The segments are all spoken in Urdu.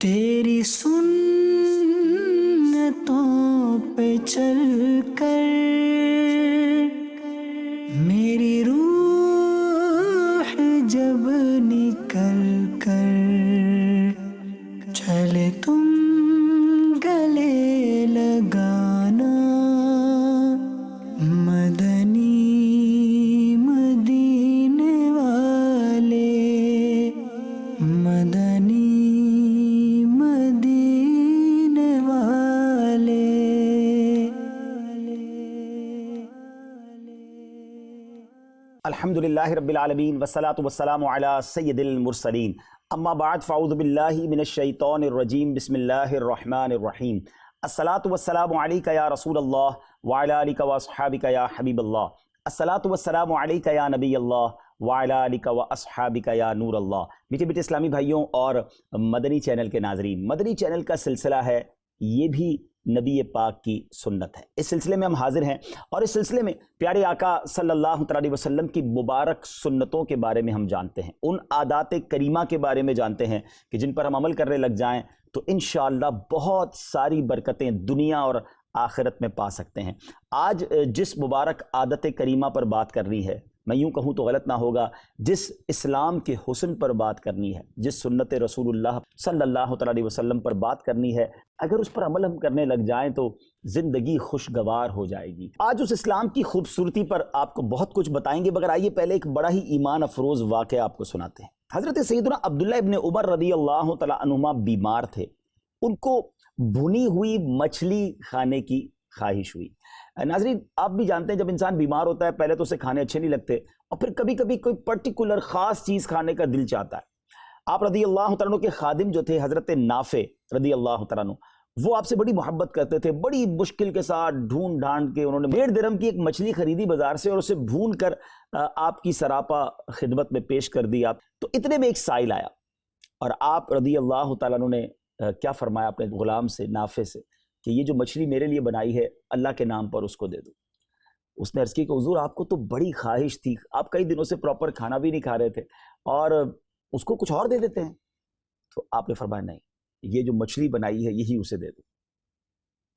تیری سنتوں پہ چل کر میری روح جب نکل کر چلے تم گلے لگانا مدنی مدینے والے مدنی مدینے والے۔ الحمدللہ رب العالمین والصلاة والسلام علی سید المرسلین، اما بعد فاعوذ باللہ من الشیطان الرجیم، بسم اللہ الرحمن الرحیم۔ الصلاة والسلام علیک یا رسول اللہ وعلی آلک واصحابک یا حبیب اللہ، الصلاة والسلام علیک یا نبی اللہ وعلی آلک واصحابک یا نور اللہ۔ میٹھے میٹھے اسلامی بھائیوں اور مدنی چینل کے ناظرین، مدنی چینل کا سلسلہ ہے یہ بھی نبی پاک کی سنت ہے۔ اس سلسلے میں ہم حاضر ہیں اور اس سلسلے میں پیارے آقا صلی اللہ علیہ وسلم کی مبارک سنتوں کے بارے میں ہم جانتے ہیں، ان عادات کریمہ کے بارے میں جانتے ہیں کہ جن پر ہم عمل کرنے لگ جائیں تو انشاءاللہ بہت ساری برکتیں دنیا اور آخرت میں پا سکتے ہیں۔ آج جس مبارک عادت کریمہ پر بات کرنی ہے، میں یوں کہوں تو غلط نہ ہوگا، جس اسلام کے حسن پر بات کرنی ہے، جس سنت رسول اللہ صلی اللہ علیہ وسلم پر بات کرنی ہے، اگر اس پر عمل ہم کرنے لگ جائیں تو زندگی خوشگوار ہو جائے گی۔ آج اس اسلام کی خوبصورتی پر آپ کو بہت کچھ بتائیں گے، مگر آئیے پہلے ایک بڑا ہی ایمان افروز واقعہ آپ کو سناتے ہیں۔ حضرت سیدنا عبداللہ ابن عمر رضی اللہ تعالیٰ عنہما بیمار تھے، ان کو بھنی ہوئی مچھلی کھانے کی خواہش ہوئی۔ ناظرین، آپ بھی جانتے ہیں جب انسان بیمار ہوتا ہے پہلے تو اسے کھانے اچھے نہیں لگتے، اور پھر کبھی کبھی کوئی پرٹیکولر خاص چیز کھانے کا دل چاہتا ہے۔ آپ رضی اللہ تعالیٰ عنہ کے خادم جو تھے حضرت نافع رضی اللہ تعالیٰ عنہ، وہ آپ سے بڑی محبت کرتے تھے، بڑی مشکل کے ساتھ ڈھونڈ ڈھانڈ کے انہوں نے 1.5 درہم کی ایک مچھلی خریدی بازار سے اور اسے بھون کر آپ کی سراپا خدمت میں پیش کر دی۔ آپ تو اتنے میں ایک سائل آیا اور آپ رضی اللہ تعالیٰ عنہ نے کیا فرمایا اپنے غلام سے، نافع سے، کہ یہ جو مچھلی میرے لیے بنائی ہے اللہ کے نام پر اس کو دے دو۔ اس نے عرض کی کہ حضور آپ کو تو بڑی خواہش تھی، آپ کئی دنوں سے پراپر کھانا بھی نہیں کھا رہے تھے اور اس کو کچھ اور دے دیتے ہیں۔ تو آپ نے فرمایا نہیں، یہ جو مچھلی بنائی ہے یہی اسے دے دو۔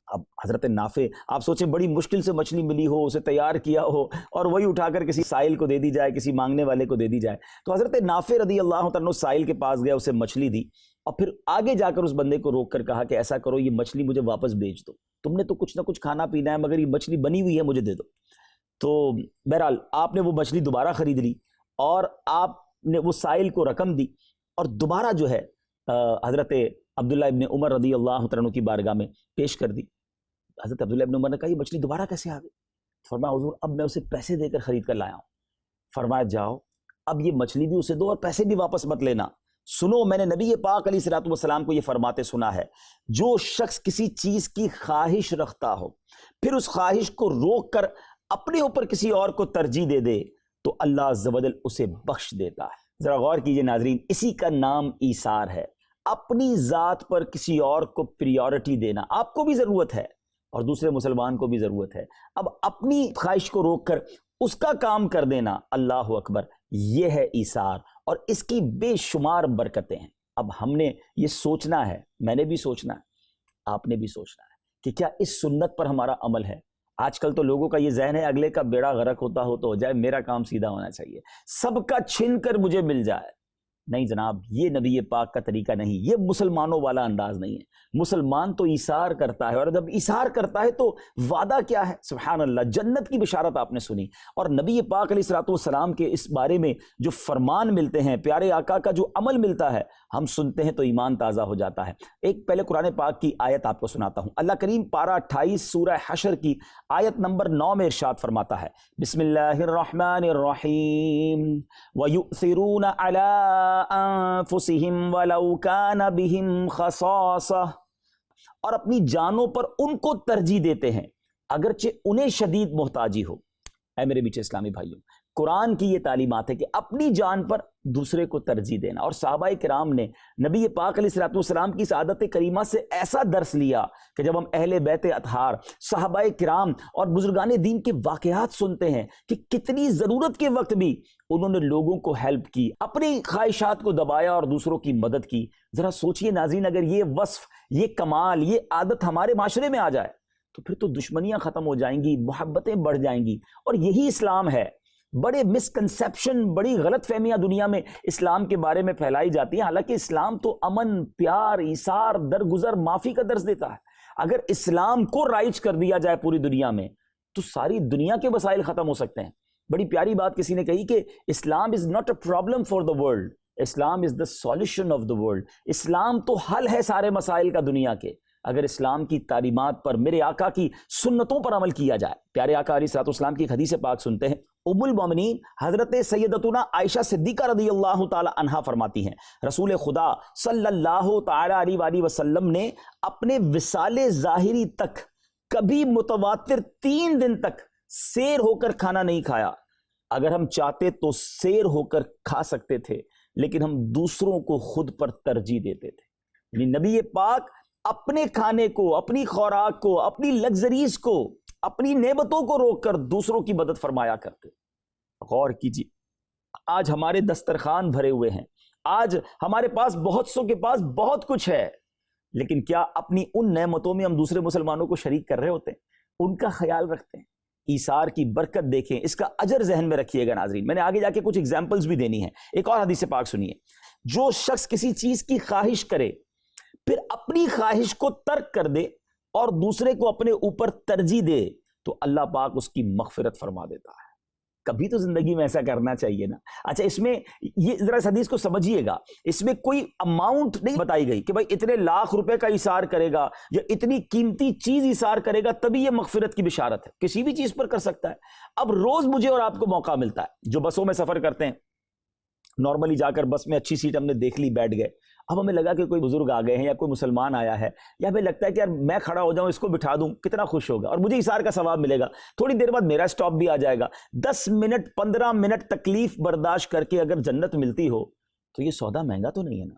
اب حضرت نافع، آپ سوچیں بڑی مشکل سے مچھلی ملی ہو، اسے تیار کیا ہو اور وہی اٹھا کر کسی سائل کو دے دی جائے، کسی مانگنے والے کو دے دی جائے۔ تو حضرت نافع رضی اللہ تعالیٰ عنہ سائل کے پاس گیا، اسے مچھلی دی اور پھر آگے جا کر اس بندے کو روک کر کہا کہ ایسا کرو، یہ مچھلی مجھے واپس بیچ دو، تم نے تو کچھ نہ کچھ کھانا پینا ہے مگر یہ مچھلی بنی ہوئی ہے مجھے دے دو۔ تو بہرحال آپ نے وہ مچھلی دوبارہ خرید لی اور آپ نے وہ سائل کو رقم دی اور دوبارہ جو ہے حضرت عبداللہ ابن عمر رضی اللہ تعالیٰ عنہ کی بارگاہ میں پیش کر دی۔ حضرت عبداللہ ابن عمر نے کہا یہ مچھلی دوبارہ کیسے آ گئی؟ فرمایا حضور اب میں اسے پیسے دے کر خرید کر لایا ہوں۔ فرمایا جاؤ اب یہ مچھلی بھی اسے دو اور پیسے بھی واپس مت لینا۔ سنو، میں نے نبی پاک علیہ الصلوۃ والسلام کو یہ فرماتے سنا ہے، جو شخص کسی چیز کی خواہش رکھتا ہو پھر اس خواہش کو روک کر اپنے اوپر کسی اور کو ترجیح دے دے تو اللہ عز و جل اسے بخش دیتا ہے۔ ذرا غور کیجئے ناظرین، اسی کا نام ایثار ہے، اپنی ذات پر کسی اور کو پریورٹی دینا۔ آپ کو بھی ضرورت ہے اور دوسرے مسلمان کو بھی ضرورت ہے، اب اپنی خواہش کو روک کر اس کا کام کر دینا، اللہ اکبر، یہ ہے ایثار اور اس کی بے شمار برکتیں ہیں۔ اب ہم نے یہ سوچنا ہے، میں نے بھی سوچنا ہے، آپ نے بھی سوچنا ہے کہ کیا اس سنت پر ہمارا عمل ہے؟ آج کل تو لوگوں کا یہ ذہن ہے اگلے کا بیڑا غرق ہوتا ہو تو ہو جائے، میرا کام سیدھا ہونا چاہیے، سب کا چھن کر مجھے مل جائے۔ نہیں جناب، یہ نبی پاک کا طریقہ نہیں، یہ مسلمانوں والا انداز نہیں ہے۔ مسلمان تو ایثار کرتا ہے اور جب ایثار کرتا ہے تو وعدہ کیا ہے؟ سبحان اللہ، جنت کی بشارت آپ نے سنی، اور نبی پاک علیہ الصلوۃ والسلام کے اس بارے میں جو فرمان ملتے ہیں، پیارے آقا کا جو عمل ملتا ہے، ہم سنتے ہیں تو ایمان تازہ ہو جاتا ہے۔ ایک پہلے قرآن پاک کی آیت آپ کو سناتا ہوں۔ اللہ کریم پارہ 28 سورہ حشر کی آیت نمبر 9 میں ارشاد فرماتا ہے، بسم اللہ الرحمن الرحیم، وَيُؤْثِرُونَ عَلَىٰ انفسہم ولو کان بہم خصاصہ، اور اپنی جانوں پر ان کو ترجیح دیتے ہیں اگرچہ انہیں شدید محتاجی ہو۔ اے میرے میٹھے اسلامی بھائیوں، قرآن کی یہ تعلیمات ہے کہ اپنی جان پر دوسرے کو ترجیح دینا، اور صحابہ کرام نے نبی پاک علیہ الصلوۃ والسلام کی اس عادت کریمہ سے ایسا درس لیا کہ جب ہم اہل بیت اطہار، صحابہ کرام اور بزرگان دین کے واقعات سنتے ہیں کہ کتنی ضرورت کے وقت بھی انہوں نے لوگوں کو ہیلپ کی، اپنی خواہشات کو دبایا اور دوسروں کی مدد کی، ذرا سوچئے ناظرین، اگر یہ وصف، یہ کمال، یہ عادت ہمارے معاشرے میں آ جائے تو پھر تو دشمنیاں ختم ہو جائیں گی، محبتیں بڑھ جائیں گی، اور یہی اسلام ہے۔ بڑے مسکنسیپشن، بڑی غلط فہمیاں دنیا میں اسلام کے بارے میں پھیلائی جاتی ہیں، حالانکہ اسلام تو امن، پیار، ایثار، درگزر، معافی کا درس دیتا ہے۔ اگر اسلام کو رائج کر دیا جائے پوری دنیا میں تو ساری دنیا کے مسائل ختم ہو سکتے ہیں۔ بڑی پیاری بات کسی نے کہی کہ Islam is not a problem for the world, Islam is the solution of the world. اسلام تو حل ہے سارے مسائل کا دنیا کے، اگر اسلام کی تعلیمات پر، میرے آقا کی سنتوں پر عمل کیا جائے۔ پیارے آقا علیہ الصلوۃ والسلام کی ایک حدیث پاک سنتے ہیں۔ ام المومنین حضرت سیدتنا عائشہ صدیقہ رضی اللہ تعالی عنہا فرماتی ہیں، رسول خدا صلی اللہ تعالی علیہ وآلہ وسلم نے اپنے وصال ظاہری تک کبھی متواتر 3 دن تک سیر ہو کر کھانا نہیں کھایا۔ اگر ہم چاہتے تو سیر ہو کر کھا سکتے تھے، لیکن ہم دوسروں کو خود پر ترجیح دیتے تھے۔ یعنی نبی پاک اپنے کھانے کو، اپنی خوراک کو، اپنی لگژریز کو، اپنی نعمتوں کو روک کر دوسروں کی مدد فرمایا کرتے۔ غور کیجیے، آج ہمارے دسترخوان بھرے ہوئے ہیں، آج ہمارے پاس بہت سو کے پاس بہت کچھ ہے، لیکن کیا اپنی ان نعمتوں میں ہم دوسرے مسلمانوں کو شریک کر رہے ہوتے ہیں؟ ان کا خیال رکھتے ہیں؟ ایثار کی برکت دیکھیں، اس کا اجر ذہن میں رکھیے گا ناظرین۔ میں نے آگے جا کے کچھ ایگزامپلز بھی دینی ہیں۔ ایک اور حدیث پاک سنیے، جو شخص کسی چیز کی خواہش کرے پھر اپنی خواہش کو ترک کر دے اور دوسرے کو اپنے اوپر ترجیح دے تو اللہ پاک اس کی مغفرت فرما دیتا ہے۔ کبھی تو زندگی میں ایسا کرنا چاہیے نا۔ اچھا، اس میں یہ ذرا اس حدیث کو سمجھیے گا، اس میں کوئی اماؤنٹ نہیں بتائی گئی کہ بھائی اتنے لاکھ روپے کا ایثار کرے گا یا اتنی قیمتی چیز ایثار کرے گا تبھی یہ مغفرت کی بشارت ہے۔ کسی بھی چیز پر کر سکتا ہے۔ اب روز مجھے اور آپ کو موقع ملتا ہے، جو بسوں میں سفر کرتے ہیں، نارملی جا کر بس میں اچھی سیٹ ہم نے دیکھ لی، بیٹھ گئے، اب ہمیں لگا کہ کوئی بزرگ آ گئے ہیں یا کوئی مسلمان آیا ہے، یا ہمیں لگتا ہے کہ یار میں کھڑا ہو جاؤں، اس کو بٹھا دوں، کتنا خوش ہوگا اور مجھے ایثار کا ثواب ملے گا۔ تھوڑی دیر بعد میرا سٹاپ بھی آ جائے گا۔ 10 منٹ 15 منٹ تکلیف برداشت کر کے اگر جنت ملتی ہو تو یہ سودا مہنگا تو نہیں ہے نا؟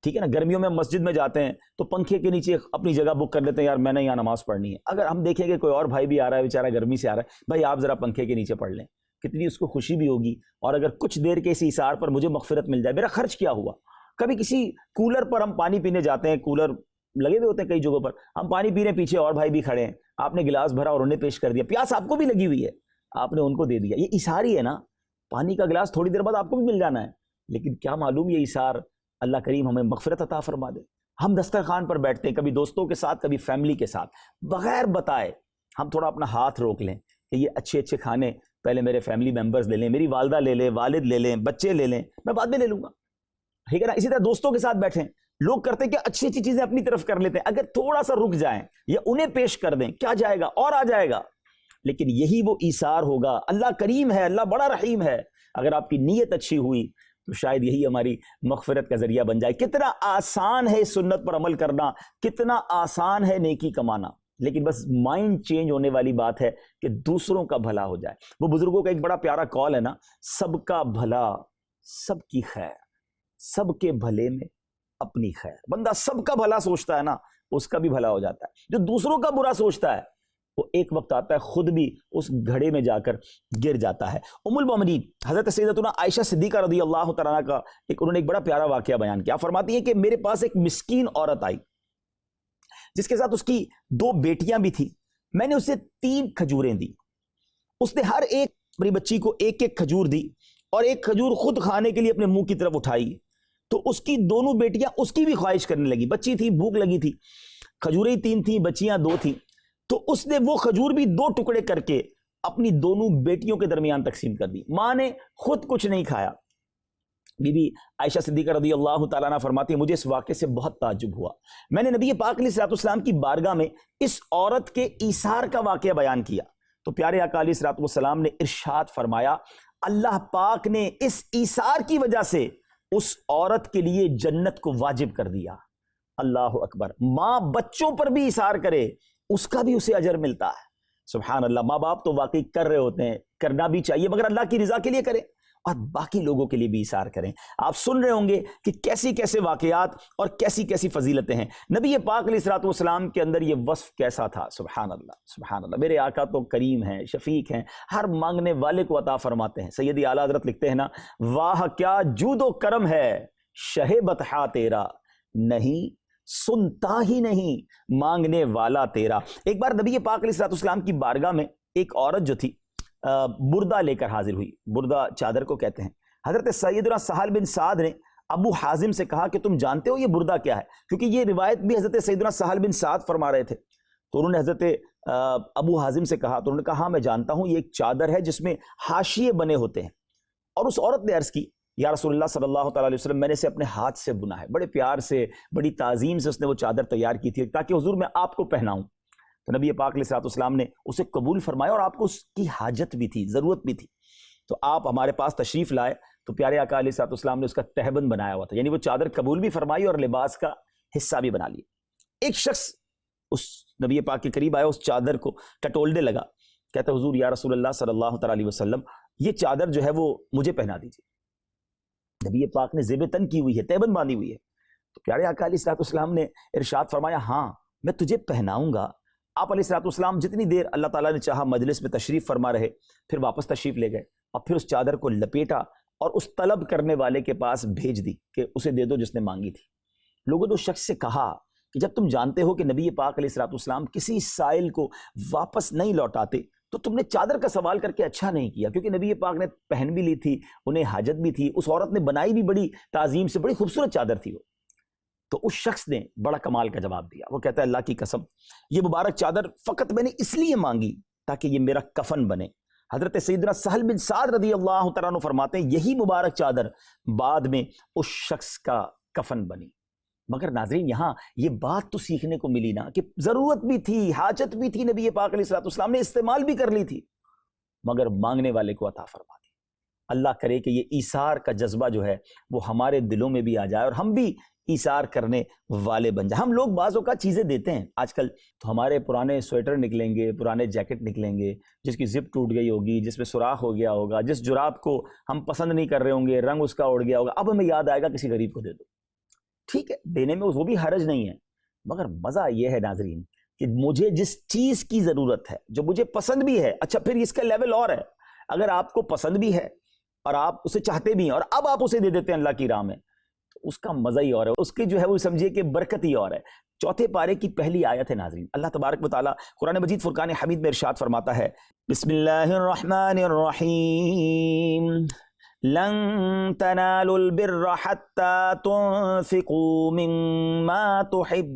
ٹھیک ہے نا، گرمیوں میں مسجد میں جاتے ہیں تو پنکھے کے نیچے اپنی جگہ بک کر لیتے ہیں، یار میں نے یہاں نماز پڑھنی ہے۔ اگر ہم دیکھیں کہ کوئی اور بھائی بھی آ رہا ہے، بیچارہ گرمی سے آ رہا ہے، بھائی آپ ذرا پنکھے کے نیچے پڑھ لیں، کتنی اس کو خوشی بھی ہوگی۔ اور اگر کچھ دیر کے اس ایثار پر مجھے مغفرت مل جائے، میرا خرچ کیا ہوا؟ کبھی کسی کولر پر ہم پانی پینے جاتے ہیں، کولر لگے ہوئے ہوتے ہیں کئی جگہوں پر، ہم پانی پی رہے ہیں، پیچھے اور بھائی بھی کھڑے ہیں، آپ نے گلاس بھرا اور انہیں پیش کر دیا، پیاس آپ کو بھی لگی ہوئی ہے، آپ نے ان کو دے دیا، یہ ایثار ہی ہے نا۔ پانی کا گلاس تھوڑی دیر بعد آپ کو بھی مل جانا ہے، لیکن کیا معلوم یہ ایثار اللہ کریم ہمیں مغفرت عطا فرما دے۔ ہم دسترخوان پر بیٹھتے ہیں، کبھی دوستوں کے ساتھ، کبھی فیملی کے ساتھ، بغیر بتائے ہم تھوڑا اپنا ہاتھ روک لیں کہ یہ اچھے اچھے کھانے پہلے میرے فیملی ممبرز لے لیں، میری والدہ لے لیں، والد لے لیں، بچے لے لیں، میں بعد میں لے لوں گا، ٹھیک ہے نا۔ اسی طرح دوستوں کے ساتھ بیٹھیں، لوگ کرتے ہیں کہ اچھی اچھی چیزیں اپنی طرف کر لیتے ہیں، اگر تھوڑا سا رک جائیں یا انہیں پیش کر دیں، کیا جائے گا اور آ جائے گا۔ لیکن یہی وہ ایثار ہوگا۔ اللہ کریم ہے، اللہ بڑا رحیم ہے، اگر آپ کی نیت اچھی ہوئی تو شاید یہی ہماری مغفرت کا ذریعہ بن جائے۔ کتنا آسان ہے سنت پر عمل کرنا، کتنا آسان ہے نیکی کمانا، لیکن بس مائنڈ چینج ہونے والی بات ہے کہ دوسروں کا بھلا ہو جائے۔ وہ بزرگوں کا ایک بڑا پیارا کال ہے نا، سب کا بھلا سب کی خیر، سب کے بھلے میں اپنی خیر۔ بندہ سب کا بھلا سوچتا ہے نا، اس کا بھی بھلا ہو جاتا ہے۔ جو دوسروں کا برا سوچتا ہے وہ ایک وقت آتا ہے خود بھی اس گھڑے میں جا کر گر جاتا ہے۔ ام المومنین حضرت سیدتنا عائشہ صدیقہ رضی اللہ تعالیٰ کا انہوں نے ایک بڑا پیارا واقعہ بیان کیا۔ فرماتی ہیں کہ میرے پاس ایک مسکین عورت آئی جس کے ساتھ اس کی 2 بیٹیاں بھی تھیں۔ میں نے اسے 3 کھجوریں دی، اس نے ہر ایک اپنی بچی کو ایک ایک کھجور دی اور ایک کھجور خود کھانے کے لیے اپنے منہ کی طرف اٹھائی، تو اس کی دونوں بیٹیاں اس کی بھی خواہش کرنے لگی۔ بچی تھی، بھوک لگی تھی، کھجوریں 3 تھیں، بچیاں 2 تھیں، تو اس نے وہ کھجور بھی 2 ٹکڑے کر کے اپنی دونوں بیٹیوں کے درمیان تقسیم کر دی۔ ماں نے خود کچھ نہیں کھایا۔ بی بی عائشہ صدیقہ رضی اللہ تعالیٰ عنہ فرماتی ہے، مجھے اس واقعے سے بہت تعجب ہوا۔ میں نے نبی پاک علیہ الصلوۃ والسلام کی بارگاہ میں اس عورت کے ایثار کا واقعہ بیان کیا تو پیارے آقا علیہ الصلوۃ والسلام نے ارشاد فرمایا، اللہ پاک نے اس ایثار کی وجہ سے اس عورت کے لیے جنت کو واجب کر دیا۔ اللہ اکبر۔ ماں بچوں پر بھی ایثار کرے، اس کا بھی اسے اجر ملتا ہے۔ سبحان اللہ۔ ماں باپ تو واقعی کر رہے ہوتے ہیں، کرنا بھی چاہیے، مگر اللہ کی رضا کے لیے کریں اور باقی لوگوں کے لیے بھی ایثار کریں۔ آپ سن رہے ہوں گے کہ کیسی کیسے واقعات اور کیسی کیسی فضیلتیں ہیں۔ نبی پاک علیہ الصلوۃ والسلام کے اندر یہ وصف کیسا تھا، سبحان اللہ سبحان اللہ۔ میرے آقا تو کریم ہیں، شفیق ہیں، ہر مانگنے والے کو عطا فرماتے ہیں۔ سیدی اعلیٰ حضرت لکھتے ہیں نا، واہ کیا جود و کرم ہے شہ بطحا تیرا، نہیں سنتا ہی نہیں مانگنے والا تیرا۔ ایک بار نبی پاک علیہ الصلوۃ والسلام کی بارگاہ میں ایک عورت جو تھی بردہ لے کر حاضر ہوئی، بردہ چادر کو کہتے ہیں۔ حضرت سیدنا سہل بن سعد نے ابو حازم سے کہا کہ تم جانتے ہو یہ بردہ کیا ہے، کیونکہ یہ روایت بھی حضرت سیدنا سہل بن سعد فرما رہے تھے۔ تو انہوں نے حضرت ابو حازم سے کہا، تو انہوں نے کہا ہاں میں جانتا ہوں، یہ ایک چادر ہے جس میں حاشیے بنے ہوتے ہیں۔ اور اس عورت نے عرض کی یا رسول اللہ صلی اللہ تعالیٰ علیہ وسلم میں نے اسے اپنے ہاتھ سے بنا ہے، بڑے پیار سے بڑی تعظیم سے اس نے وہ چادر تیار کی تھی تاکہ حضور میں آپ کو پہناؤں۔ تو نبی پاک علیہ الصلوۃ والسلام نے اسے قبول فرمایا، اور آپ کو اس کی حاجت بھی تھی، ضرورت بھی تھی، تو آپ ہمارے پاس تشریف لائے تو پیارے آقا علیہ الصلوۃ والسلام نے اس کا تہبند بنایا ہوا تھا، یعنی وہ چادر قبول بھی فرمائی اور لباس کا حصہ بھی بنا لیا۔ ایک شخص اس نبی پاک کے قریب آیا، اس چادر کو ٹٹولنے لگا، کہتا حضور یا رسول اللہ صلی اللہ تعالیٰ علیہ وسلم یہ چادر جو ہے وہ مجھے پہنا دیجیے۔ نبی پاک نے زیب تن کی ہوئی ہے، تہبند باندھی ہوئی ہے، تو پیارے آقا علیہ الصلوۃ والسلام نے ارشاد فرمایا ہاں میں تجھے پہناؤں گا۔ آپ علیہ الصلوۃ والسلام جتنی دیر اللہ تعالیٰ نے چاہا مجلس میں تشریف فرما رہے، پھر واپس تشریف لے گئے اور پھر اس چادر کو لپیٹا اور اس طلب کرنے والے کے پاس بھیج دی کہ اسے دے دو جس نے مانگی تھی۔ لوگوں نے اس شخص سے کہا کہ جب تم جانتے ہو کہ نبی پاک علیہ الصلوۃ والسلام کسی سائل کو واپس نہیں لوٹاتے تو تم نے چادر کا سوال کر کے اچھا نہیں کیا، کیونکہ نبی پاک نے پہن بھی لی تھی، انہیں حاجت بھی تھی، اس عورت نے بنائی بھی بڑی تعظیم سے، بڑی خوبصورت چادر تھی وہ۔ تو اس شخص نے بڑا کمال کا جواب دیا، وہ کہتا ہے اللہ کی قسم یہ مبارک چادر فقط میں نے اس لیے مانگی تاکہ یہ میرا کفن بنے۔ حضرت سیدنا سہل بن سعد رضی اللہ تعالیٰ عنہ فرماتے ہیں یہی مبارک چادر بعد میں اس شخص کا کفن بنی۔ مگر ناظرین یہاں یہ بات تو سیکھنے کو ملی نا کہ ضرورت بھی تھی، حاجت بھی تھی، نبی پاک علیہ الصلوۃ والسلام نے استعمال بھی کر لی تھی، مگر مانگنے والے کو عطا فرما دی۔ اللہ کرے کہ یہ ایثار کا جذبہ جو ہے وہ ہمارے دلوں میں بھی آ جائے اور ہم بھی ایثار کرنے والے بن جائیں۔ ہم لوگ بعض اوقات چیزیں دیتے ہیں، آج کل تو ہمارے پرانے سویٹر نکلیں گے، پرانے جیکٹ نکلیں گے جس کی زپ ٹوٹ گئی ہوگی، جس میں سوراخ ہو گیا ہوگا، جس جراب کو ہم پسند نہیں کر رہے ہوں گے، رنگ اس کا اڑ گیا ہوگا، اب ہمیں یاد آئے گا کسی غریب کو دے دو، ٹھیک ہے دینے میں وہ بھی حرج نہیں ہے، مگر مزہ یہ ہے ناظرین کہ مجھے جس چیز کی ضرورت ہے جو مجھے پسند بھی ہے، اچھا پھر اس کا لیول اور ہے، اگر آپ کو پسند بھی ہے اور آپ اسے چاہتے بھی ہیں اور اب آپ اسے دے دیتے ہیں اللہ کی راہ میں، تو اس کا مزہ ہی اور ہے، اس کی جو ہے وہ سمجھیے کہ برکت ہی اور ہے۔ چوتھے پارے کی پہلی آیت ہے ناظرین، اللہ تبارک و تعالیٰ قرآن مجید فرقان حمید میں ارشاد فرماتا ہے بسم اللہ الرحمن الرحیم لن تنالوا البر حتى تنفقوا مما تحبون،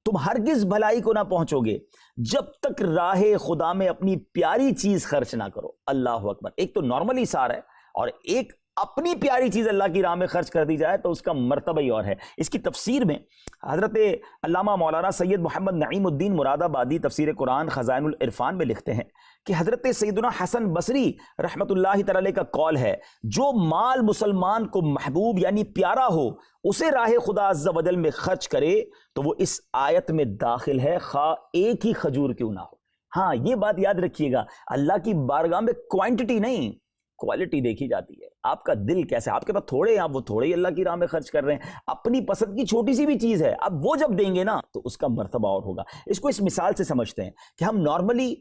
تم ہرگز بھلائی کو نہ پہنچو گے جب تک راہ خدا میں اپنی پیاری چیز خرچ نہ کرو۔ اللہ اکبر، ایک تو نارمل ایثار ہے اور ایک اپنی پیاری چیز اللہ کی راہ میں خرچ کر دی جائے تو اس کا مرتبہ ہی اور ہے۔ اس کی تفسیر میں حضرت علامہ مولانا سید محمد نعیم الدین مراد آبادی تفسیر قرآن خزائن العرفان میں لکھتے ہیں کہ حضرت سیدنا حسن بصری رحمۃ اللہ تعالی کا قول ہے جو مال مسلمان کو محبوب یعنی پیارا ہو اسے راہ خدا عز و جل میں خرچ کرے تو وہ اس آیت میں داخل ہے، خواہ ایک ہی کھجور کیوں نہ ہو۔ ہاں یہ بات یاد رکھیے گا، اللہ کی بارگاہ میں کوانٹٹی نہیں کوالٹی دیکھی جاتی ہے، آپ کا دل کیسا ہے، آپ کے پاس تھوڑے ہیں آپ وہ تھوڑے ہی اللہ کی راہ میں خرچ کر رہے ہیں، اپنی پسند کی چھوٹی سی بھی چیز ہے اب وہ جب دیں گے نا تو اس کا مرتبہ اور ہوگا۔ اس کو اس مثال سے سمجھتے ہیں کہ ہم نارملی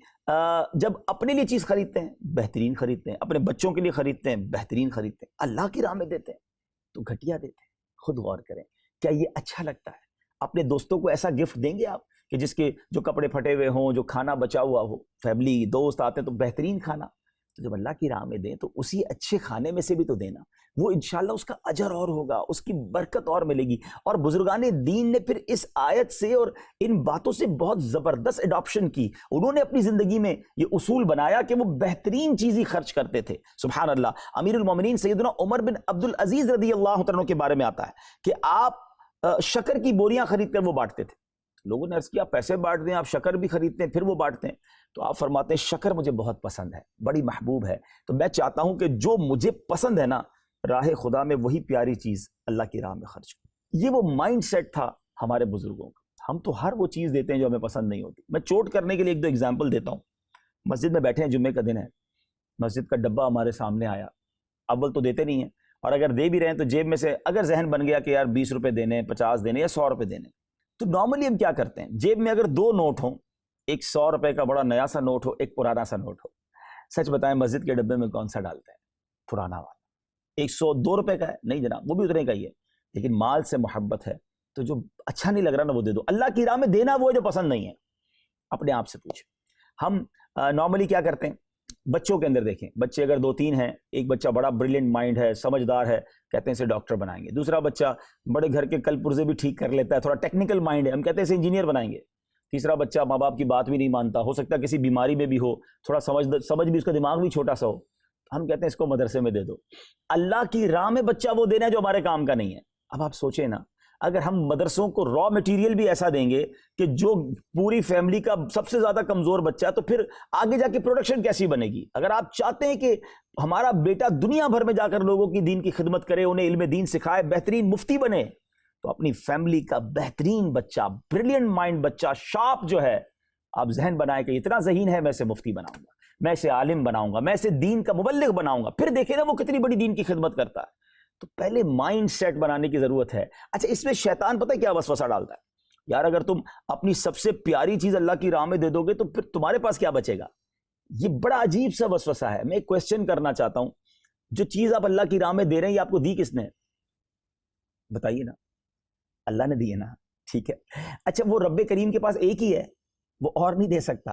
جب اپنے لیے چیز خریدتے ہیں بہترین خریدتے ہیں، اپنے بچوں کے لیے خریدتے ہیں بہترین خریدتے ہیں، اللہ کی راہ میں دیتے ہیں تو گھٹیا دیتے ہیں۔ خود غور کریں کیا یہ اچھا لگتا ہے؟ اپنے دوستوں کو ایسا گفٹ دیں گے آپ کہ جس کے جو کپڑے پھٹے ہوئے ہوں، جو کھانا بچا ہوا ہو، فیملی دوست آتے ہیں تو بہترین کھانا، تو جب اللہ کی راہ میں دیں تو اسی اچھے کھانے میں سے بھی تو دینا، وہ انشاءاللہ اس کا اجر اور ہوگا، اس کی برکت اور ملے گی۔ اور بزرگان دین نے پھر اس آیت سے اور ان باتوں سے بہت زبردست اڈاپشن کی، انہوں نے اپنی زندگی میں یہ اصول بنایا کہ وہ بہترین چیز ہی خرچ کرتے تھے۔ سبحان اللہ، امیر المومنین سیدنا عمر بن عبد العزیز رضی اللہ عنہ کے بارے میں آتا ہے کہ آپ شکر کی بوریاں خرید کر وہ بانٹتے تھے۔ لوگوں نے عرض کیا پیسے بانٹ دیں، آپ شکر بھی خریدتے ہیں پھر وہ بانٹتے ہیں؟ تو آپ فرماتے ہیں شکر مجھے بہت پسند ہے، بڑی محبوب ہے، تو میں چاہتا ہوں کہ جو مجھے پسند ہے نا راہ خدا میں وہی پیاری چیز اللہ کی راہ میں خرچ کروں۔ یہ وہ مائنڈ سیٹ تھا ہمارے بزرگوں کا۔ ہم تو ہر وہ چیز دیتے ہیں جو ہمیں پسند نہیں ہوتی۔ میں چوٹ کرنے کے لیے ایک دو ایگزامپل دیتا ہوں۔ مسجد میں بیٹھے ہیں، جمعے کا دن ہے، مسجد کا ڈبہ ہمارے سامنے آیا، اول تو دیتے نہیں ہیں، اور اگر دے بھی رہے ہیں تو جیب میں سے اگر ذہن بن گیا کہ یار 20 روپے دینے، 50 دینے یا 100 روپے دینے، تو نارملی ہم کیا کرتے ہیں جیب میں اگر دو نوٹ ہوں، ایک 100 روپے کا بڑا نیا سا نوٹ ہو، ایک پرانا سا نوٹ ہو، سچ بتائیں مسجد کے ڈبے میں کون سا ڈالتے ہیں؟ پرانا والا۔ 102 روپے کا ہے، نہیں جناب وہ بھی اتنے کا ہی ہے، لیکن مال سے محبت ہے تو جو اچھا نہیں لگ رہا نا وہ دے دو، اللہ کی راہ میں دینا وہ ہے جو پسند نہیں ہے۔ اپنے آپ سے پوچھیں، ہم نارملی کیا کرتے ہیں، بچوں کے اندر دیکھیں، بچے اگر 2-3 ہیں، ایک بچہ بڑا بریلینٹ مائنڈ ہے، سمجھدار ہے، کہتے ہیں اسے ڈاکٹر بنائیں گے، دوسرا بچہ بڑے گھر کے کل پرزے بھی ٹھیک کر لیتا ہے، تھوڑا ٹیکنیکل مائنڈ ہے، ہم کہتے ہیں اسے انجینئر بنائیں گے، تیسرا بچہ ماں باپ کی بات بھی نہیں مانتا، ہو سکتا ہے کسی بیماری میں بھی ہو، تھوڑا سمجھ بھی اس کا دماغ بھی چھوٹا سا ہو، ہم کہتے ہیں اس کو مدرسے میں دے دو۔ اللہ کی راہ میں بچہ وہ دینا ہے جو ہمارے کام کا نہیں ہے۔ اب آپ سوچیں نا، اگر ہم مدرسوں کو را مٹیریل بھی ایسا دیں گے کہ جو پوری فیملی کا سب سے زیادہ کمزور بچہ ہے، تو پھر آگے جا کے پروڈکشن کیسی بنے گی؟ اگر آپ چاہتے ہیں کہ ہمارا بیٹا دنیا بھر میں جا کر لوگوں کی دین کی خدمت کرے، انہیں علم دین سکھائے، بہترین مفتی بنے، تو اپنی فیملی کا بہترین بچہ، بریلینٹ مائنڈ بچہ، شارپ جو ہے، آپ ذہن بنائیں کہ اتنا ذہین ہے، میں اسے مفتی بناؤں گا، میں اسے عالم بناؤں گا، میں اسے دین کا مبلغ بناؤں گا، پھر دیکھیں نا وہ کتنی بڑی دین کی خدمت کرتا ہے۔ تو پہلے مائنڈ سیٹ بنانے کی ضرورت ہے۔ اچھا، اس میں شیطان پتہ ہے کیا وسوسہ ڈالتا ہے؟ یار اگر تم اپنی سب سے پیاری چیز اللہ کی راہ میں دے دو گے تو پھر تمہارے پاس کیا بچے گا؟ یہ بڑا عجیب سا وسوسہ ہے۔ میں ایک کویسچن کرنا چاہتا ہوں، جو چیز آپ اللہ کی راہ میں دے رہے ہیں یہ آپ کو دی کس نے؟ بتائیے نا، اللہ نے دی ہے نا، ٹھیک ہے۔ اچھا، وہ رب کریم کے پاس ایک ہی ہے، وہ اور نہیں دے سکتا؟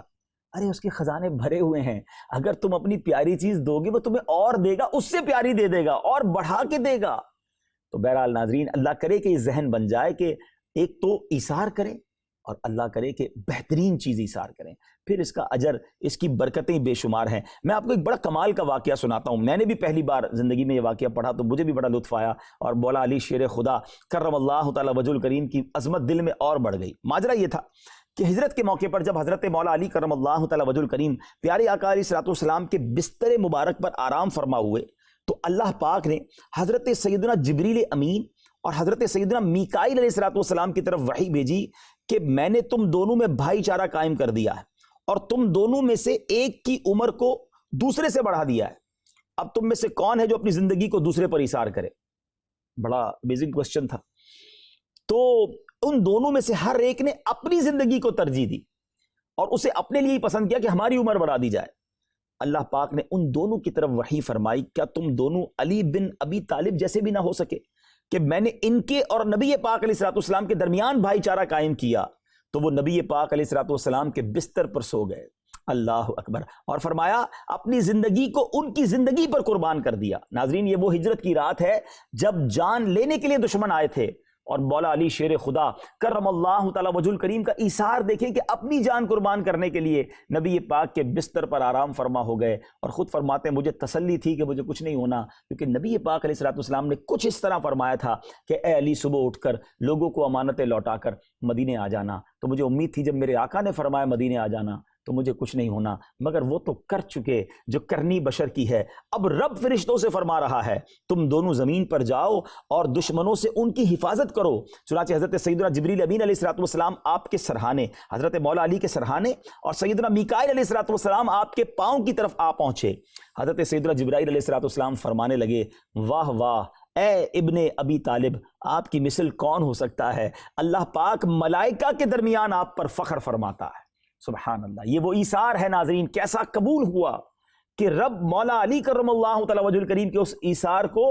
ارے اس کے خزانے بھرے ہوئے ہیں، اگر تم اپنی پیاری چیز دو گے وہ تمہیں اور دے گا، اس سے پیاری دے دے گا اور بڑھا کے دے گا۔ تو بہرحال ناظرین، اللہ کرے کہ یہ ذہن بن جائے کہ ایک تو ایثار کریں، اور اللہ کرے کہ بہترین چیز ایثار کریں، پھر اس کا اجر، اس کی برکتیں بے شمار ہیں۔ میں آپ کو ایک بڑا کمال کا واقعہ سناتا ہوں، میں نے بھی پہلی بار زندگی میں یہ واقعہ پڑھا تو مجھے بھی بڑا لطف آیا، اور مولا علی شیر خدا کرم اللہ تعالی وجہ الکریم کی عظمت دل میں اور بڑھ گئی۔ ماجرا یہ تھا کہ ہجرت کے موقع پر جب حضرت مولا علی کرم اللہ تعالی وجہ الکریم پیارے آقا علیہ الصلوۃ والسلام کے بستر مبارک پر آرام فرما ہوئے، تو اللہ پاک نے حضرت سیدنا جبریل امین اور حضرت سیدنا میکائیل علیہ الصلوۃ والسلام کی طرف وحی بھیجی کہ میں نے تم دونوں میں بھائی چارہ قائم کر دیا ہے، اور تم دونوں میں سے ایک کی عمر کو دوسرے سے بڑھا دیا ہے، اب تم میں سے کون ہے جو اپنی زندگی کو دوسرے پر ایثار کرے؟ بڑا بیزک کوسچن تھا۔ تو ان دونوں میں سے ہر ایک نے اپنی زندگی کو ترجیح دی اور اسے اپنے لیے پسند کیا کہ ہماری عمر بڑھا دی جائے۔ اللہ پاک نے ان دونوں کی طرف وحی فرمائی، کیا تم دونوں علی بن ابی طالب جیسے بھی نہ ہو سکے کہ میں نے ان کے اور نبی پاک علیہ الصلوۃ والسلام کے درمیان بھائی چارہ قائم کیا؟ تو وہ نبی پاک علیہ الصلوۃ والسلام کے بستر پر سو گئے، اللہ اکبر، اور فرمایا اپنی زندگی کو ان کی زندگی پر قربان کر دیا۔ ناظرین، یہ وہ ہجرت کی رات ہے جب جان لینے کے لیے دشمن آئے تھے، اور مولا علی شیر خدا کرم اللہ تعالی وجہ الکریم کا ایثار دیکھیں کہ اپنی جان قربان کرنے کے لیے نبی پاک کے بستر پر آرام فرما ہو گئے، اور خود فرماتے ہیں مجھے تسلی تھی کہ مجھے کچھ نہیں ہونا، کیونکہ نبی پاک علیہ الصلوۃ والسلام نے کچھ اس طرح فرمایا تھا کہ اے علی صبح اٹھ کر لوگوں کو امانتیں لوٹا کر مدینے آ جانا، تو مجھے امید تھی جب میرے آقا نے فرمایا مدینے آ جانا تو مجھے کچھ نہیں ہونا، مگر وہ تو کر چکے جو کرنی بشر کی ہے۔ اب رب فرشتوں سے فرما رہا ہے تم دونوں زمین پر جاؤ اور دشمنوں سے ان کی حفاظت کرو۔ چنانچہ حضرت سیدنا جبریل امین علیہ الصلوۃ والسلام آپ کے سرہانے، حضرت مولا علی کے سرہانے، اور سیدنا میکائیل علیہ الصلوۃ والسلام آپ کے پاؤں کی طرف آ پہنچے۔ حضرت سیدنا جبرائیل علیہ الصلوۃ والسلام فرمانے لگے، واہ واہ اے ابن ابی طالب، آپ کی مثل کون ہو سکتا ہے؟ اللہ پاک ملائکہ کے درمیان آپ پر فخر فرماتا ہے۔ سبحان اللہ، یہ وہ ایثار ہے ناظرین، کیسا قبول ہوا کہ رب مولا علی کرم اللہ تعالی وجہ الکریم کے اس ایثار کو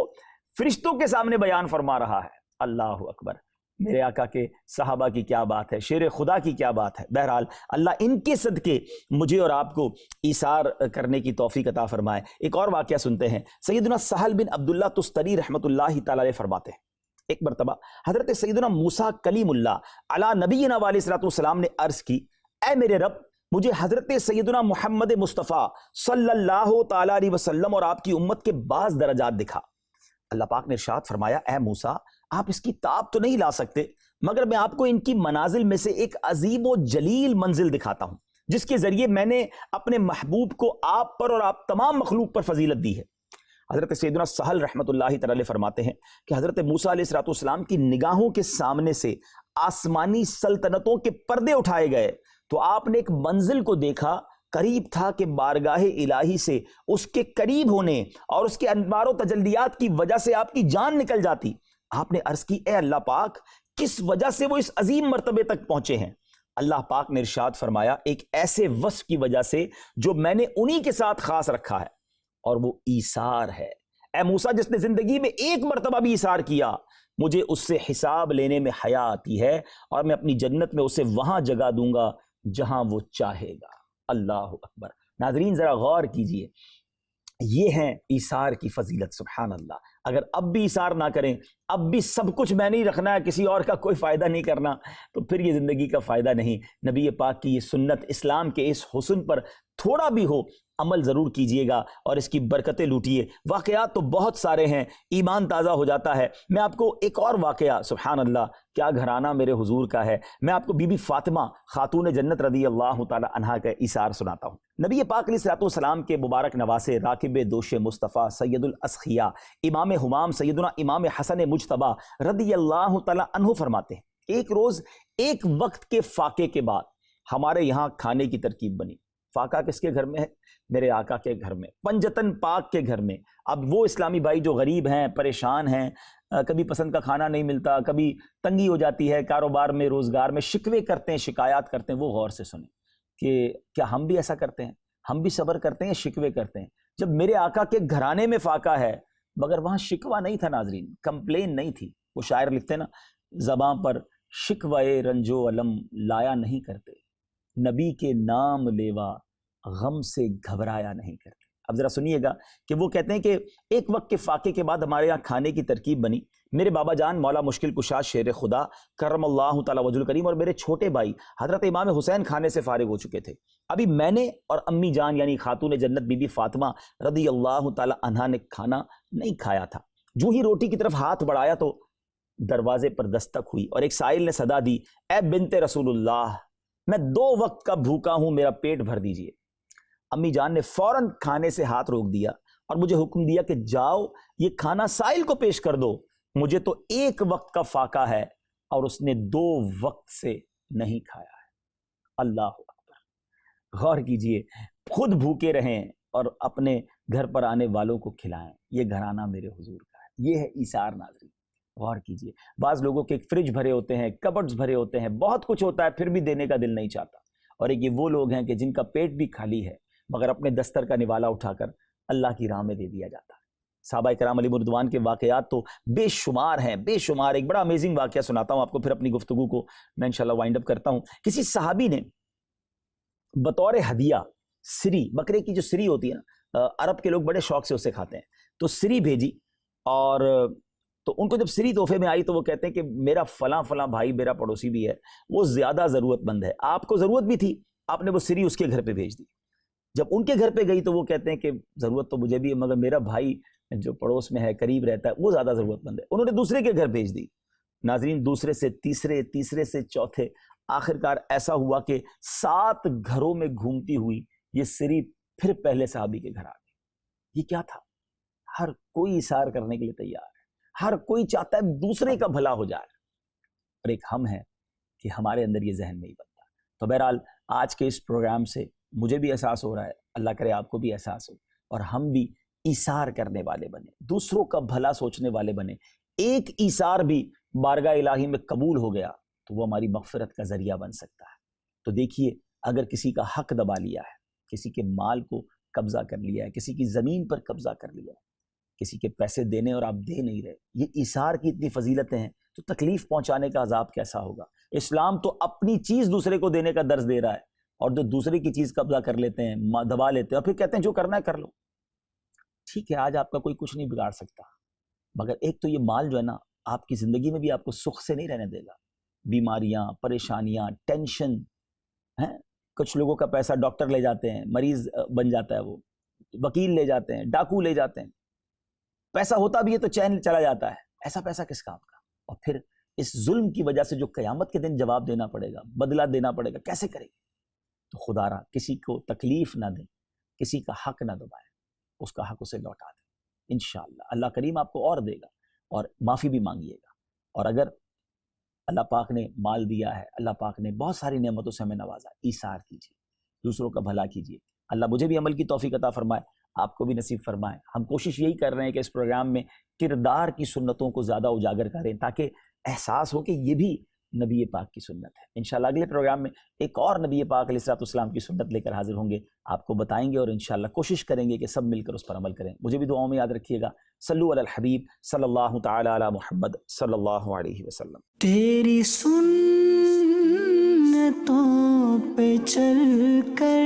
فرشتوں کے سامنے بیان فرما رہا ہے۔ اللہ اکبر، میرے آقا کے صحابہ کی کیا بات ہے، شیر خدا کی کیا بات ہے۔ بہرحال اللہ ان کے صدقے مجھے اور آپ کو ایثار کرنے کی توفیق عطا فرمائے۔ ایک اور واقعہ سنتے ہیں، سیدنا سہل بن عبداللہ تستری رحمۃ اللہ تعالی علیہ فرماتے ہیں، ایک مرتبہ حضرت سیدنا موسیٰ کلیم اللہ علی نبینا علیہ الصلوۃ والسلام نے عرض کی، اے میرے رب، مجھے حضرت سیدنا محمد مصطفیٰ صلی اللہ تعالی علیہ وسلم اور آپ کی امت کے بعض درجات دکھا۔ اللہ پاک نے ارشاد فرمایا، اے موسیٰ، آپ اس کی تاب تو نہیں لا سکتے، مگر میں آپ کو ان کی منازل میں سے ایک عظیم و جلیل منزل دکھاتا ہوں، جس کے ذریعے میں نے اپنے محبوب کو آپ پر اور آپ تمام مخلوق پر فضیلت دی ہے۔ حضرت سیدنا سہل رحمۃ اللہ تعالی فرماتے ہیں کہ حضرت موسیٰ علیہ الصلوۃ والسلام کی نگاہوں کے سامنے سے آسمانی سلطنتوں کے پردے اٹھائے گئے، تو آپ نے ایک منزل کو دیکھا، قریب تھا کہ بارگاہ الہی سے اس کے قریب ہونے اور اس کے انوار و تجلیات کی وجہ سے آپ کی جان نکل جاتی۔ آپ نے عرض کی، اے اللہ پاک، کس وجہ سے وہ اس عظیم مرتبے تک پہنچے ہیں؟ اللہ پاک نے ارشاد فرمایا، ایک ایسے وصف کی وجہ سے جو میں نے انہی کے ساتھ خاص رکھا ہے، اور وہ ایثار ہے۔ اے موسیٰ جس نے زندگی میں ایک مرتبہ بھی اثار کیا مجھے اس سے حساب لینے میں حیا آتی ہے اور میں اپنی جنت میں اسے وہاں جگہ دوں گا جہاں وہ چاہے گا۔ اللہ اکبر۔ ناظرین ذرا غور کیجئے، یہ ہے ایثار کی فضیلت، سبحان اللہ۔ اگر اب بھی ایثار نہ کریں، اب بھی سب کچھ میں نہیں رکھنا ہے، کسی اور کا کوئی فائدہ نہیں کرنا، تو پھر یہ زندگی کا فائدہ نہیں۔ نبی پاک کی یہ سنت، اسلام کے اس حسن پر تھوڑا بھی ہو عمل ضرور کیجئے گا اور اس کی برکتیں لوٹیے۔ واقعات تو بہت سارے ہیں، ایمان تازہ ہو جاتا ہے۔ میں آپ کو ایک اور واقعہ، سبحان اللہ کیا گھرانہ میرے حضور کا ہے، میں آپ کو بی بی فاطمہ خاتون جنت رضی اللہ تعالی عنہا کا ایثار سناتا ہوں۔ نبی پاک علیہ الصلوۃ والسلام کے مبارک نواسے، راکب دوش مصطفیٰ، سید الاسخیاء، امام ہمام سیدنا امام حسن مجتبیٰ رضی اللہ تعالی عنہ فرماتے ہیں، ایک روز ایک وقت کے فاقے کے بعد ہمارے یہاں کھانے کی ترکیب بنی۔ فاقہ کس کے گھر میں ہے؟ میرے آقا کے گھر میں، پنجتن پاک کے گھر میں۔ اب وہ اسلامی بھائی جو غریب ہیں، پریشان ہیں، کبھی پسند کا کھانا نہیں ملتا، کبھی تنگی ہو جاتی ہے کاروبار میں، روزگار میں، شکوے کرتے ہیں، شکایات کرتے ہیں، وہ غور سے سنیں کہ کیا ہم بھی ایسا کرتے ہیں؟ ہم بھی صبر کرتے ہیں، شکوے کرتے ہیں؟ جب میرے آقا کے گھرانے میں فاقہ ہے، مگر وہاں شکوہ نہیں تھا ناظرین، کمپلین نہیں تھی۔ وہ شاعر لکھتے نا، زباں پر شکوائے رنج و علم لایا نہیں کرتے، نبی کے نام لیوا غم سے گھبرایا نہیں کرتے۔ اب ذرا سنیے گا کہ وہ کہتے ہیں کہ ایک وقت کے فاقے کے بعد ہمارے یہاں کھانے کی ترکیب بنی۔ میرے بابا جان مولا مشکل کشا شیر خدا کرم اللہ تعالی وجہ الکریم اور میرے چھوٹے بھائی حضرت امام حسین کھانے سے فارغ ہو چکے تھے۔ ابھی میں نے اور امی جان یعنی خاتون جنت بی بی فاطمہ رضی اللہ تعالی عنہا نے کھانا نہیں کھایا تھا۔ جو ہی روٹی کی طرف ہاتھ بڑھایا تو دروازے پر دستک ہوئی اور ایک سائل نے صدا دی، اے بنت رسول اللہ، میں 2 وقت کا بھوکا ہوں، میرا پیٹ بھر دیجئے۔ امی جان نے فوراً کھانے سے ہاتھ روک دیا اور مجھے حکم دیا کہ جاؤ یہ کھانا سائل کو پیش کر دو، مجھے تو 1 وقت کا فاقہ ہے اور اس نے 2 وقت سے نہیں کھایا ہے۔ اللہ اکبر۔ غور کیجئے، خود بھوکے رہیں اور اپنے گھر پر آنے والوں کو کھلائیں، یہ گھرانہ میرے حضور کا ہے، یہ ہے ایثار ناظرین۔ غور کیجئے، بعض لوگوں کے فریج بھرے ہوتے ہیں، کبڈز بھرے ہوتے ہیں، بہت کچھ ہوتا ہے، پھر بھی دینے کا دل نہیں چاہتا، اور ایک یہ وہ لوگ ہیں کہ جن کا پیٹ بھی خالی ہے مگر اپنے دستر کا نوالا اٹھا کر اللہ کی راہ میں دے دیا جاتا ہے۔ صحابہ کرام علیہ رضوان کے واقعات تو بے شمار ہیں، بے شمار۔ ایک بڑا امیزنگ واقعہ سناتا ہوں آپ کو، پھر اپنی گفتگو کو میں انشاءاللہ وائنڈ اپ کرتا ہوں۔ کسی صحابی نے بطور ہدیہ سری، بکرے کی جو سری ہوتی ہے نا، عرب کے لوگ بڑے شوق سے اسے کھاتے ہیں، تو سری بھیجی، اور تو ان کو جب سری تحفے میں آئی تو وہ کہتے ہیں کہ میرا فلاں فلاں بھائی میرا پڑوسی بھی ہے، وہ زیادہ ضرورت مند ہے، آپ کو ضرورت بھی تھی، آپ نے وہ سری اس کے گھر پہ بھیج دی۔ جب ان کے گھر پہ گئی تو وہ کہتے ہیں کہ ضرورت تو مجھے بھی ہے مگر میرا بھائی جو پڑوس میں ہے، قریب رہتا ہے، وہ زیادہ ضرورت مند ہے۔ انہوں نے دوسرے کے گھر بھیج دی۔ ناظرین دوسرے سے تیسرے، تیسرے سے چوتھے، آخرکار ایسا ہوا کہ 7 گھروں میں گھومتی ہوئی یہ سری پھر پہلے صحابی کے گھر آ گئی۔ یہ کیا تھا؟ ہر کوئی اثار کرنے کے لیے تیار ہے، ہر کوئی چاہتا ہے دوسرے کا بھلا ہو جائے، اور ایک ہم ہیں کہ ہمارے اندر یہ ذہن نہیں بنتا۔ تو بہرحال آج کے اس پروگرام سے مجھے بھی احساس ہو رہا ہے، اللہ کرے آپ کو بھی احساس ہو، اور ہم بھی ایثار کرنے والے بنے، دوسروں کا بھلا سوچنے والے بنے۔ ایک ایثار بھی بارگاہ الہی میں قبول ہو گیا تو وہ ہماری مغفرت کا ذریعہ بن سکتا ہے۔ تو دیکھیے، اگر کسی کا حق دبا لیا ہے، کسی کے مال کو قبضہ کر لیا ہے، کسی کی زمین پر قبضہ کر لیا ہے، کسی کے پیسے دینے اور آپ دے نہیں رہے، یہ ایثار کی اتنی فضیلتیں ہیں، تو تکلیف پہنچانے کا عذاب کیسا ہوگا؟ اسلام تو اپنی چیز دوسرے کو دینے کا درس دے رہا ہے، اور جو دوسرے کی چیز قبضہ کر لیتے ہیں، دبا لیتے ہیں، اور پھر کہتے ہیں جو کرنا ہے کر لو۔ ٹھیک ہے، آج آپ کا کوئی کچھ نہیں بگاڑ سکتا، مگر ایک تو یہ مال جو ہے نا، آپ کی زندگی میں بھی آپ کو سکھ سے نہیں رہنے دے گا۔ بیماریاں، پریشانیاں، ٹینشن ہیں، کچھ لوگوں کا پیسہ ڈاکٹر لے جاتے ہیں، مریض بن جاتا ہے، وہ وکیل لے جاتے ہیں، ڈاکو لے جاتے ہیں، پیسہ ہوتا بھی ہے تو چین چلا جاتا ہے، ایسا پیسہ کس کام کا؟ اور پھر اس ظلم کی وجہ سے جو قیامت کے دن جواب دینا پڑے گا، بدلہ دینا پڑے گا، کیسے کریں گے؟ تو خدا را کسی کو تکلیف نہ دیں، کسی کا حق نہ دبائیں، اس کا حق اسے لوٹا دیں انشاءاللہ۔ اللہ کریم آپ کو اور دے گا، اور معافی بھی مانگیے گا۔ اور اگر اللہ پاک نے مال دیا ہے، اللہ پاک نے بہت ساری نعمتوں سے ہمیں نوازا، ایثار کیجیے، دوسروں کا بھلا کیجیے۔ اللہ مجھے بھی عمل کی توفیق عطا فرمائے، آپ کو بھی نصیب فرمائے۔ ہم کوشش یہی کر رہے ہیں کہ اس پروگرام میں کردار کی سنتوں کو زیادہ اجاگر کریں، تاکہ احساس ہو کہ یہ بھی نبی پاک کی سنت ہے۔ انشاءاللہ اگلے پروگرام میں ایک اور نبی پاک علیہ الصلوۃ والسلام کی سنت لے کر حاضر ہوں گے، آپ کو بتائیں گے اور انشاءاللہ کوشش کریں گے کہ سب مل کر اس پر عمل کریں۔ مجھے بھی دعاؤں میں یاد رکھیے گا۔ صلو علی الحبیب صلی اللہ تعالی علی محمد صلی اللہ علیہ وسلم۔ تیری سنتوں پہ چل کر